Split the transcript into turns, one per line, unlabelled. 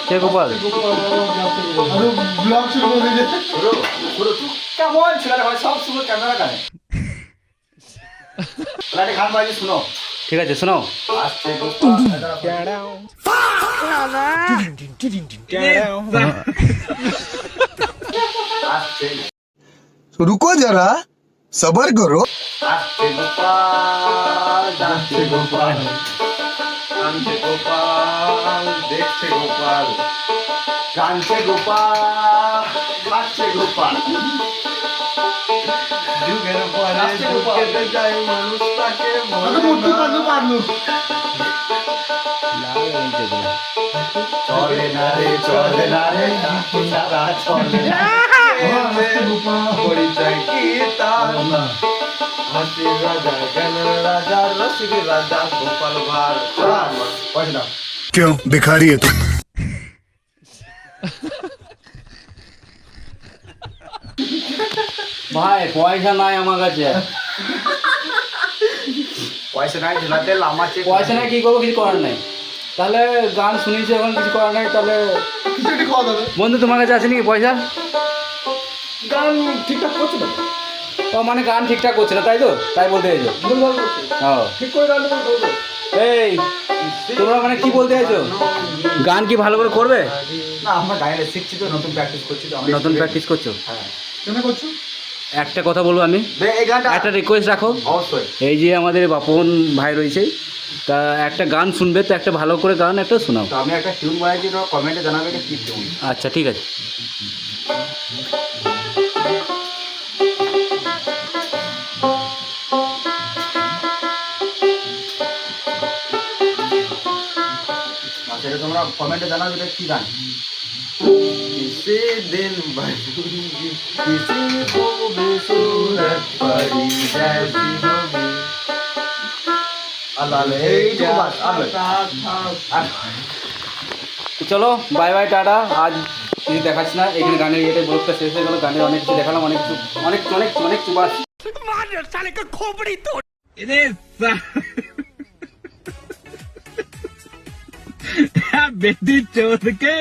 কে গোপাল?
কেমন ছিল ভাই, সব সময় ক্যামেরা কানে গান বাজি শুনো।
ঠিক আছে শোনাও।
আসছে গোপাল আসছে
रुको जरा सबर करो।
আসছে গোপাল, যাচ্ছে গোপাল, আনছে গোপাল, দেখছে গোপাল, গানছে গোপাল, খাচ্ছে গোপাল। যুগের পরে যুগে যায় মানুষ তাকে চলে না রে, চলে না রে, সারা চলে না। পরিচয় কি তার? হাসির রাজা, জ্ঞানের রাজা, রসিক রাজা, গোপাল ভাঁড়। পয়সা দাও।
क्यों भिखारी है तू?
ভাই পয়সা নাই আমার কাছে।
পয়সা নাই ঝুলাতে লামা চেক।
পয়সা নাই কি করবো, কিছু করার নাই। তাহলে গান শুনিয়েছি, এখন কিছু করার নাই। তাহলে
কিছু একটু খাওয়া দাবে।
বন্ধু তোমার কাছে আছে নাকি পয়সা?
গান ঠিকঠাক করছে না,
ও মানে গান ঠিকঠাক করছে না, তাই তো? তাই বলতে চাইছো?
ভুলভাল করছে।
ও
ঠিক করে গান করবো।
এই তোমরা মানে কি বলতে চাইছো? গান কি ভালো করে করবে?
না, আমরা গায়ে শিখছি তো, নতুন প্র্যাকটিস করছি তো। আমরা
নতুন প্র্যাকটিস করছো?
হ্যাঁ। তুমি করছো?
একটা কথা বলবো আমি,
এই গানটা
একটা রিকোয়েস্ট রাখো।
অবশ্যই।
এই যে আমাদের বাপন ভাই রয়েছে, তা একটা গান শুনবে তো, একটা ভালো করে গান একটা শোনাও।
তো আমি একটা টিউন বানাইছি, তো কমেন্টে জানাবে এটা কি টিউন।
আচ্ছা ঠিক আছে।
সেটা তোমরা কমেন্টে জানাবে এটা কি গান। किसी दिन बनूंगी किसी को भी सूरत परी जैसी होगी। अल्लाह এই তো বাস
তো চলো বাই বাই, টাটা। আজ কিছু দেখাচ্ছি না, এখানে গানের ইয়েতে ব্লগটা শেষ হয়ে গেলো। গানের অনেক কিছু দেখালাম, অনেক কিছু, অনেক অনেক অনেক চুবাস।
बेटी चोर के